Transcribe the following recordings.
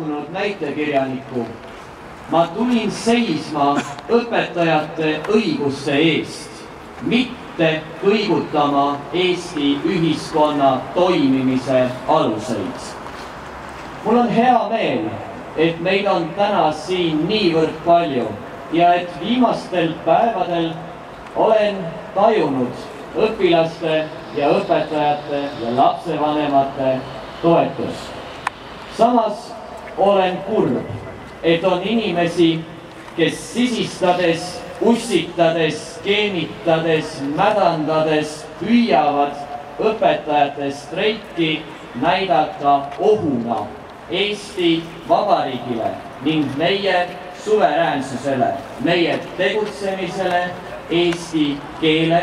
lahkunud näitekirjaniku. Ma tulin seisma õpetajate õiguste eest, mitte kõigutama Eesti ühiskonna toimimise aluseid. Mul on hea meel, et meid on täna siin niivõrd palju ja et viimastel päevadel olen tajunud õpilaste ja õpetajate ja lapsevanemate toetust. Samas olen kurb, et on inimesi, kes sisistades, ussitades, skeemitades, mädandades püüavad õpetajate streiki näidata ohuna Eesti Vabariigile ning meie suveräänsusele, meie tegutsemisele eesti keele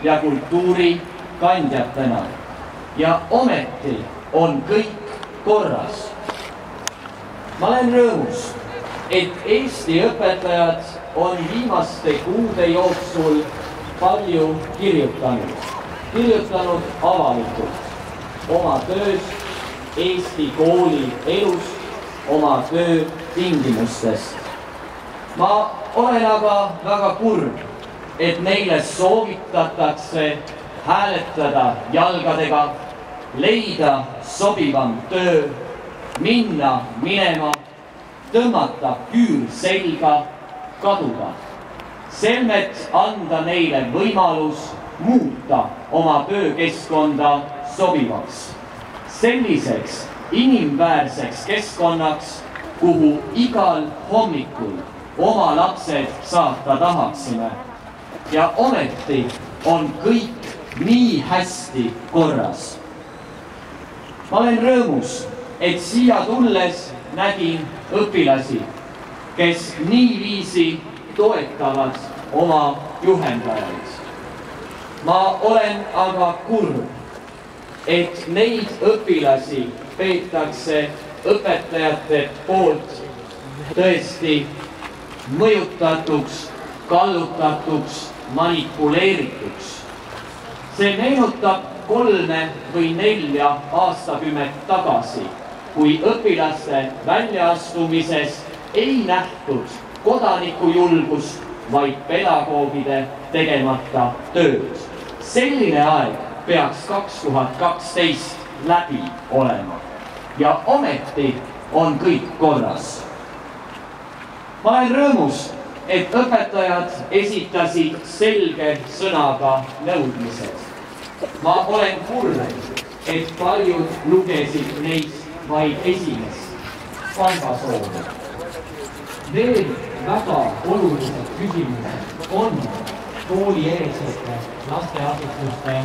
ja kultuuri kandjatena. Ja ometi on kõik korras. Ma olen rõõmus, et Eesti õpetajad on viimaste kuude jooksul palju kirjutanud avalikult oma tööst, Eesti kooli elust, oma töö tingimustest. Ma olen aga väga kurb, et neile soovitatakse hääletada jalgadega, leida sobivam töö, minema, tõmmata küür selga, kaduda. Selmet anda neile võimalus muuta oma töökeskkonda sobivaks. Selliseks inimväärseks keskkonnaks, kuhu igal hommikul oma lapsed saata tahaksime. Ja ometi on kõik nii hästi korras. Ma olen rõõmus, et siia tulles nägin õpilasi, kes niiviisi toetavad oma juhendajaid. Ma olen aga kurb, et neid õpilasi peetakse õpetajate poolt tõesti mõjutatuks, kallutatuks, manipuleerituks. See meenutab 3 või 4 aastakümmet tagasi, kui õpilaste väljaastumises ei nähtud kodanikujulgust, vaid pedagoogide tegemata tööd. Selline aeg peaks 2012 läbi olema ja ometi on kõik korras. Ma olen rõõmus, et õpetajad esitasid selge sõnaga nõudmised. Ma olen kurb, et paljud lugesid neist vaid esimest palgasoovi. Veel väga olulised küsimused on koolieelsete lasteasutuste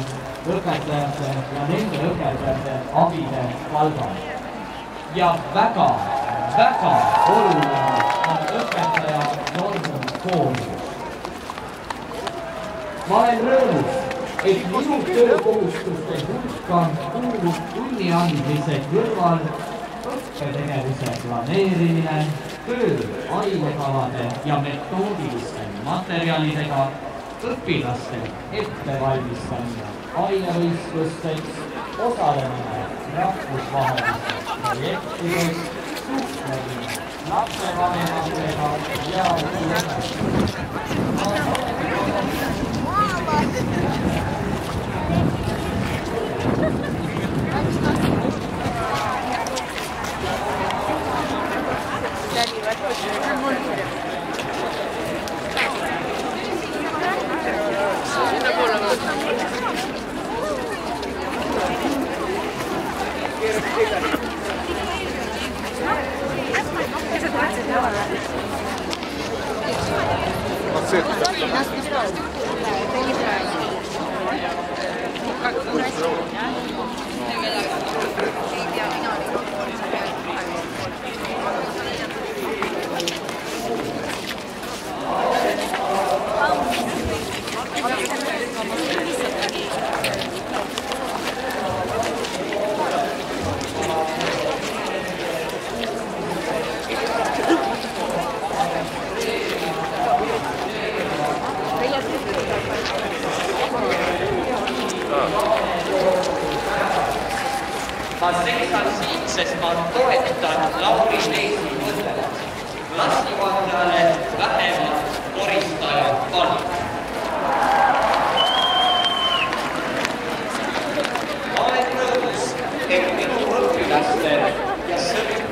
õpetajate ja nende õpetajate abide palgal. Ja väga oluline on õpetaja normkoolitus. Ma olen rõõmus, et minu töökohustuste hulka kuulub tunni andmise kõrval õppetegevuse planeerimine, töö ainekavade ja metoodiliste materjalidega, õpilaste ettevalmistamine ainevõistlusteks, osalemine rahvusvahelistes projektides, suhtlemine lapsevanematega ja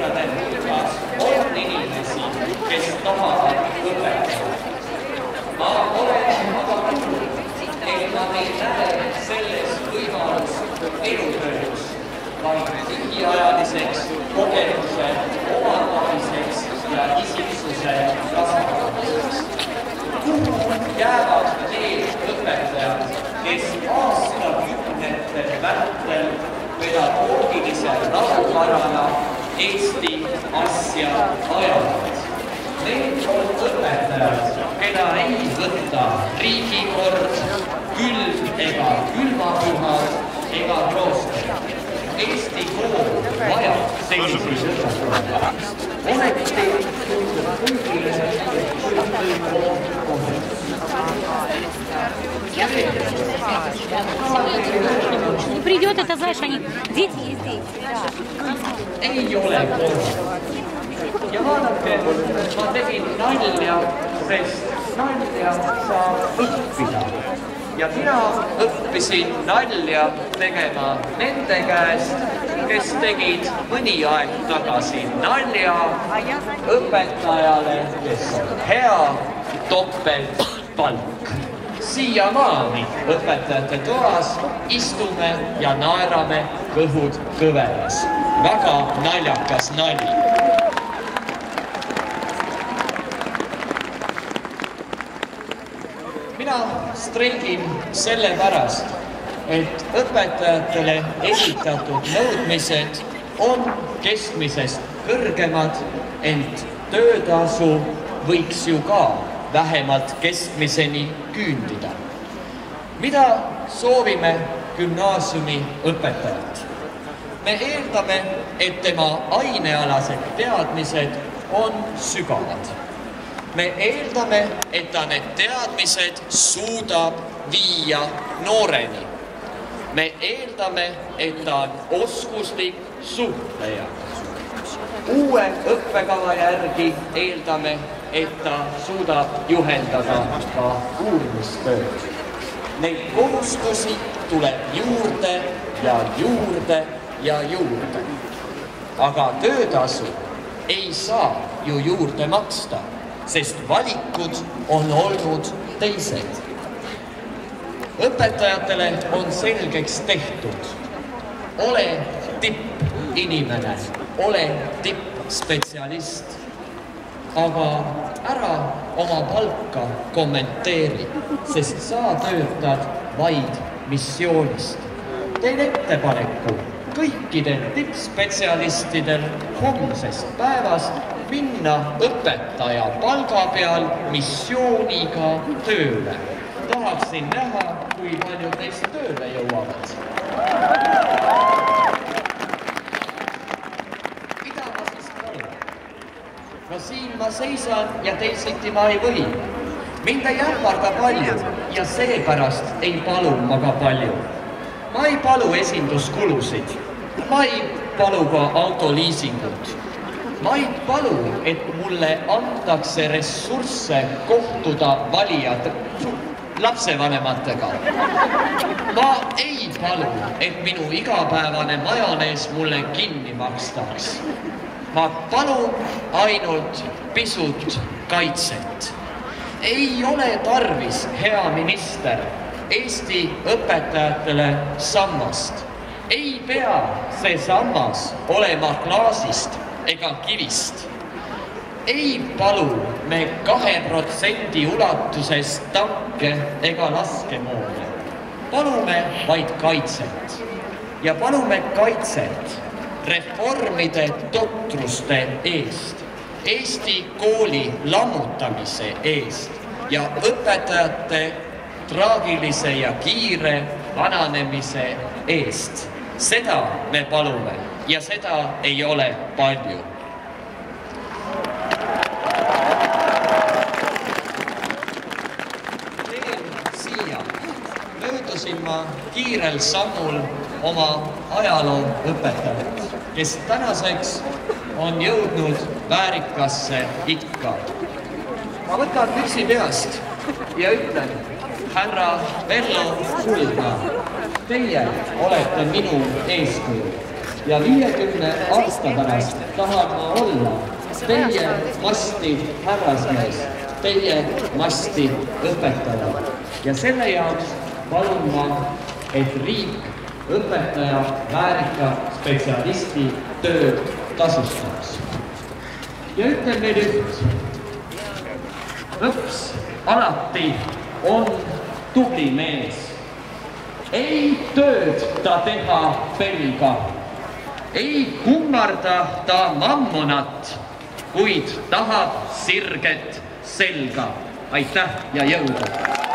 õpetajate hulgas on inimesi, kes tahavad õpetada. Ma olen aga kuulnud, et nad ei näe selles võimalust elutööks, vaid lühiajaliseks kogemuse omandamiseks ja isiksuse kasvatamiseks. Kuhu jäävad need õpetajad, kes aastakümnete vältel pedagoogilise rahuvarana Eesti asja ajavad? Need on õpetajad, keda ei võtta riigikord, külm ega külmapühad ega klooster. Eesti kool vajab selliseid õpetajaid. Oleks teil kõigile Не придет, это знаешь, они дети есть дети. Ei ole korda. Ja vaadake, ma tegin nalja, sest nalja saab õppida. Ja mina õppisin nalja tegema nende käest, kes tegid mõni aeg tagasi nalja õpetajale, kes on hea topeltpalk. Siiamaani õpetajate toas istume ja naerame kõhud kõveras. Väga naljakas nali. Mina streigin sellepärast, et õpetajatele esitatud nõudmised on keskmisest kõrgemad, ent töötasu võiks ju ka vähemalt keskmiseni küündida. Mida soovime gümnaasiumi õpetajalt? Me eeldame, et tema ainealased teadmised on sügavad. Me eeldame, et ta need teadmised suudab viia nooreni. Me eeldame, et ta on oskuslik suhtleja. Uue õppekava järgi eeldame, et ta suudab juhendada ka uurimistööd. Neid kohustusi tuleb juurde ja juurde ja juurde. Aga töötasu ei saa ju juurde maksta, sest valikud on olnud teised. Õpetajatele on selgeks tehtud. Ole tippinimene, ole tippspetsialist, aga ära oma palka kommenteeri, sest sa töötad vaid missioonist. Teen ettepaneku kõikidel tippspetsialistidel homsest päevast minna õpetaja palga peal missiooniga tööle. Tahaksin näha, kui palju teist tööle jõuavad. Mida ma siis palun? No siin ma seisan ja teisiti ma ei või. Mind ei ähvarda palju ja seepärast ei palu ma ka palju. Ma ei palu esinduskulusid. Ma ei palu ka autoliisingut. Ma ei palu, et mulle antakse ressursse kohtuda valijad lapsevanematega. Ma ei palu, et minu igapäevane majonees mulle kinni makstaks. Ma palun ainult pisut kaitset. Ei ole tarvis, hea minister, Eesti õpetajatele sammast. Ei pea see sammas olema klaasist ega kivist. Ei palu me 2% ulatuses tanke ega laskemoone. Palume vaid kaitset. Ja palume kaitset reformide totruste eest, Eesti kooli lammutamise eest ja õpetajate traagilise ja kiire vananemise eest. Seda me palume ja seda ei ole palju. Siia möödusin ma kiirel sammul oma ajaloo õpetajat, kes tänaseks on jõudnud väärikasse ikka. Ma võtan püksi peast ja ütlen, härra Vello Kuldna, teie olete minu eeskuju. ja 50 aasta pärast tahan ma olla teie masti härrasmees, teie masti õpetaja. Ja selle jaoks palun ma, et riik õpetaja väärika spetsialisti tööd tasustaks. Ja ütlen veel üht. Õps alati on tubli mees. Ei tööd ta teha pelga. Ei kummarda ta mammonat, kuid tahab sirget selga. Aitäh ja jõudu!